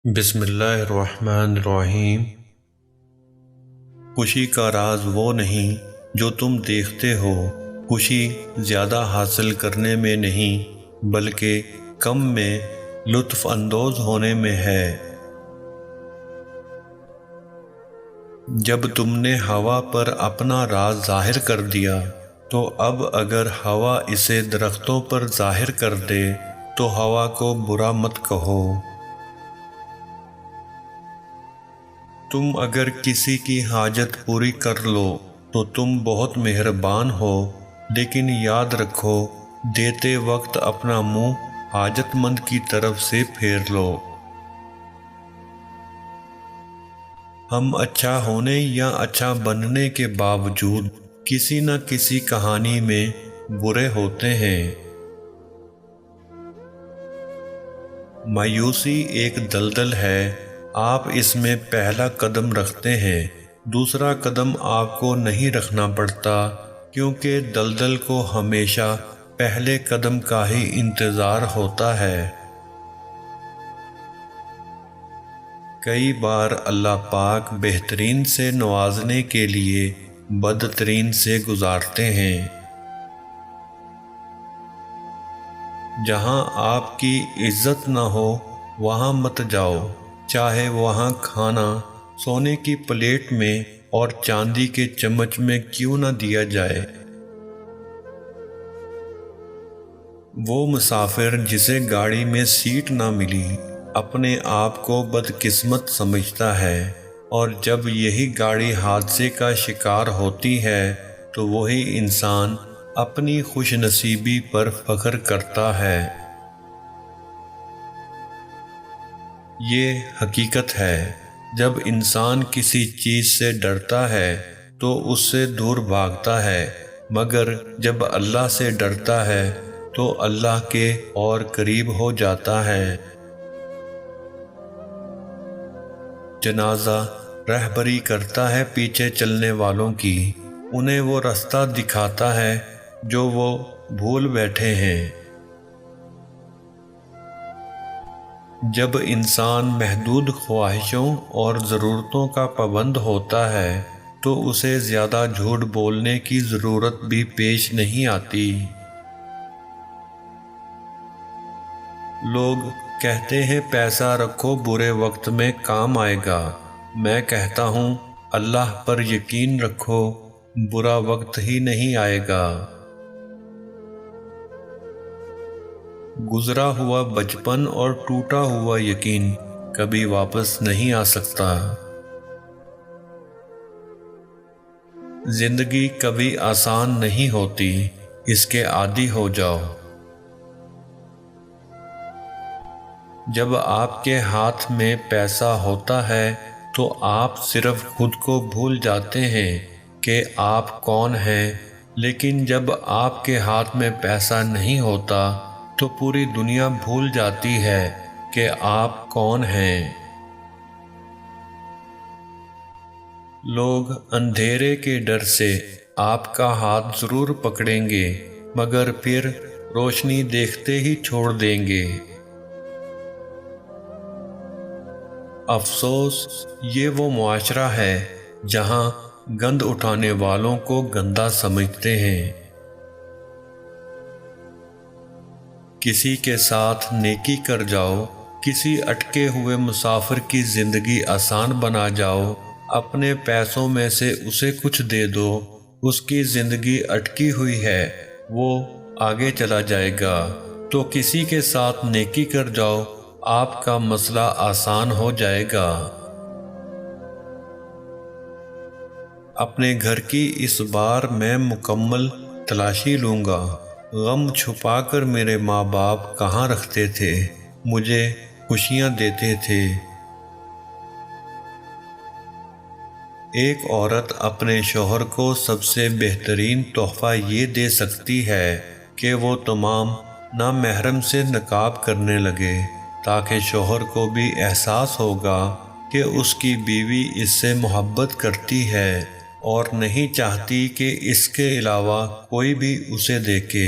بسم اللہ الرحمن الرحیم۔ خوشی کا راز وہ نہیں جو تم دیکھتے ہو، خوشی زیادہ حاصل کرنے میں نہیں بلکہ کم میں لطف اندوز ہونے میں ہے۔ جب تم نے ہوا پر اپنا راز ظاہر کر دیا تو اب اگر ہوا اسے درختوں پر ظاہر کر دے تو ہوا کو برا مت کہو۔ تم اگر کسی کی حاجت پوری کر لو تو تم بہت مہربان ہو، لیکن یاد رکھو دیتے وقت اپنا منہ حاجت مند کی طرف سے پھیر لو۔ ہم اچھا ہونے یا اچھا بننے کے باوجود کسی نہ کسی کہانی میں برے ہوتے ہیں۔ مایوسی ایک دلدل ہے، آپ اس میں پہلا قدم رکھتے ہیں، دوسرا قدم آپ کو نہیں رکھنا پڑتا، کیونکہ دلدل کو ہمیشہ پہلے قدم کا ہی انتظار ہوتا ہے۔ کئی بار اللہ پاک بہترین سے نوازنے کے لیے بدترین سے گزارتے ہیں۔ جہاں آپ کی عزت نہ ہو وہاں مت جاؤ، چاہے وہاں کھانا سونے کی پلیٹ میں اور چاندی کے چمچ میں کیوں نہ دیا جائے۔ وہ مسافر جسے گاڑی میں سیٹ نہ ملی اپنے آپ کو بدقسمت سمجھتا ہے، اور جب یہی گاڑی حادثے کا شکار ہوتی ہے تو وہی انسان اپنی خوش نصیبی پر فخر کرتا ہے۔ یہ حقیقت ہے، جب انسان کسی چیز سے ڈرتا ہے تو اس سے دور بھاگتا ہے، مگر جب اللہ سے ڈرتا ہے تو اللہ کے اور قریب ہو جاتا ہے۔ جنازہ رہبری کرتا ہے پیچھے چلنے والوں کی، انہیں وہ راستہ دکھاتا ہے جو وہ بھول بیٹھے ہیں۔ جب انسان محدود خواہشوں اور ضرورتوں کا پابند ہوتا ہے تو اسے زیادہ جھوٹ بولنے کی ضرورت بھی پیش نہیں آتی۔ لوگ کہتے ہیں پیسہ رکھو برے وقت میں کام آئے گا، میں کہتا ہوں اللہ پر یقین رکھو برا وقت ہی نہیں آئے گا۔ گزرا ہوا بچپن اور ٹوٹا ہوا یقین کبھی واپس نہیں آ سکتا۔ زندگی کبھی آسان نہیں ہوتی، اس کے عادی ہو جاؤ۔ جب آپ کے ہاتھ میں پیسہ ہوتا ہے تو آپ صرف خود کو بھول جاتے ہیں کہ آپ کون ہیں، لیکن جب آپ کے ہاتھ میں پیسہ نہیں ہوتا تو پوری دنیا بھول جاتی ہے کہ آپ کون ہیں۔ لوگ اندھیرے کے ڈر سے آپ کا ہاتھ ضرور پکڑیں گے، مگر پھر روشنی دیکھتے ہی چھوڑ دیں گے۔ افسوس، یہ وہ معاشرہ ہے جہاں گند اٹھانے والوں کو گندا سمجھتے ہیں۔ کسی کے ساتھ نیکی کر جاؤ، کسی اٹکے ہوئے مسافر کی زندگی آسان بنا جاؤ، اپنے پیسوں میں سے اسے کچھ دے دو، اس کی زندگی اٹکی ہوئی ہے، وہ آگے چلا جائے گا۔ تو کسی کے ساتھ نیکی کر جاؤ، آپ کا مسئلہ آسان ہو جائے گا۔ اپنے گھر کی اس بار میں مکمل تلاشی لوں گا۔ غم چھپا کر میرے ماں باپ کہاں رکھتے تھے، مجھے خوشیاں دیتے تھے۔ ایک عورت اپنے شوہر کو سب سے بہترین تحفہ یہ دے سکتی ہے کہ وہ تمام نامحرم سے نکاب کرنے لگے، تاکہ شوہر کو بھی احساس ہوگا کہ اس کی بیوی اس سے محبت کرتی ہے اور نہیں چاہتی کہ اس کے علاوہ کوئی بھی اسے دیکھے۔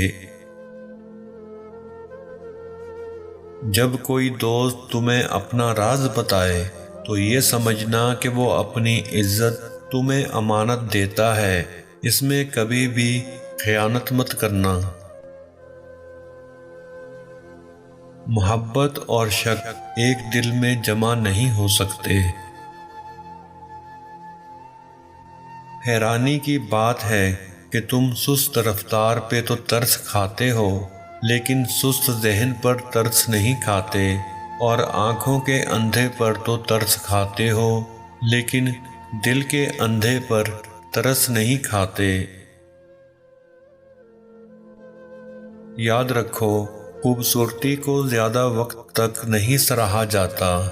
جب کوئی دوست تمہیں اپنا راز بتائے تو یہ سمجھنا کہ وہ اپنی عزت تمہیں امانت دیتا ہے، اس میں کبھی بھی خیانت مت کرنا۔ محبت اور شک ایک دل میں جمع نہیں ہو سکتے۔ حیرانی کی بات ہے کہ تم سست رفتار پہ تو ترس کھاتے ہو لیکن سست ذہن پر ترس نہیں کھاتے، اور آنکھوں کے اندھے پر تو ترس کھاتے ہو لیکن دل کے اندھے پر ترس نہیں کھاتے۔ یاد رکھو، خوبصورتی کو زیادہ وقت تک نہیں سراہا جاتا۔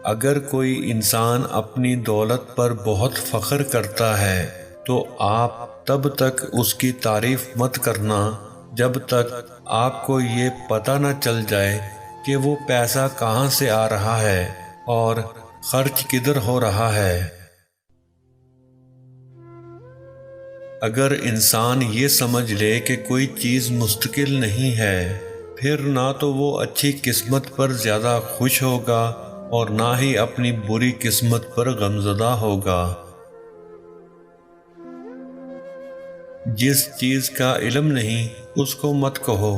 اگر کوئی انسان اپنی دولت پر بہت فخر کرتا ہے تو آپ تب تک اس کی تعریف مت کرنا جب تک آپ کو یہ پتہ نہ چل جائے کہ وہ پیسہ کہاں سے آ رہا ہے اور خرچ کدھر ہو رہا ہے۔ اگر انسان یہ سمجھ لے کہ کوئی چیز مستقل نہیں ہے، پھر نہ تو وہ اچھی قسمت پر زیادہ خوش ہوگا اور نہ ہی اپنی بری قسمت پر غمزدہ ہوگا۔ جس چیز کا علم نہیں اس کو مت کہو،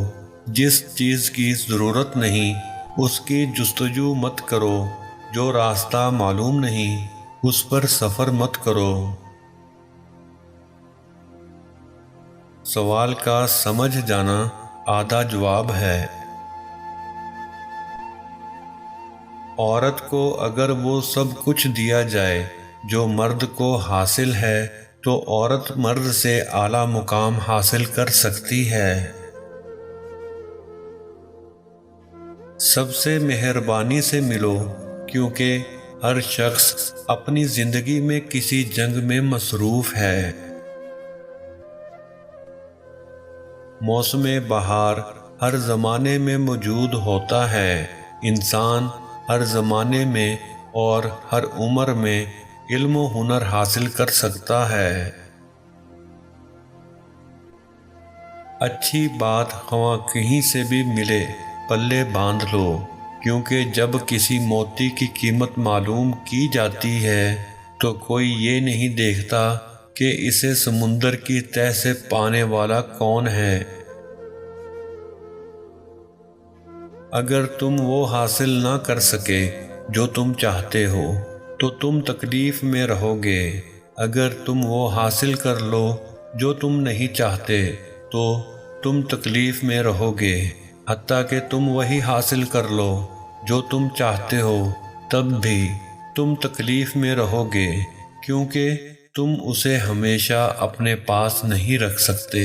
جس چیز کی ضرورت نہیں اس کی جستجو مت کرو، جو راستہ معلوم نہیں اس پر سفر مت کرو۔ سوال کا سمجھ جانا آدھا جواب ہے۔ عورت کو اگر وہ سب کچھ دیا جائے جو مرد کو حاصل ہے تو عورت مرد سے اعلیٰ مقام حاصل کر سکتی ہے۔ سب سے مہربانی سے ملو، کیونکہ ہر شخص اپنی زندگی میں کسی جنگ میں مصروف ہے۔ موسم بہار ہر زمانے میں موجود ہوتا ہے۔ انسان ہر زمانے میں اور ہر عمر میں علم و ہنر حاصل کر سکتا ہے۔ اچھی بات خواہ کہیں سے بھی ملے پلے باندھ لو، کیونکہ جب کسی موتی کی قیمت معلوم کی جاتی ہے تو کوئی یہ نہیں دیکھتا کہ اسے سمندر کی تہ سے پانے والا کون ہے۔ اگر تم وہ حاصل نہ کر سکے جو تم چاہتے ہو تو تم تکلیف میں رہو گے، اگر تم وہ حاصل کر لو جو تم نہیں چاہتے تو تم تکلیف میں رہو گے، حتیٰ کہ تم وہی حاصل کر لو جو تم چاہتے ہو تب بھی تم تکلیف میں رہو گے، کیونکہ تم اسے ہمیشہ اپنے پاس نہیں رکھ سکتے۔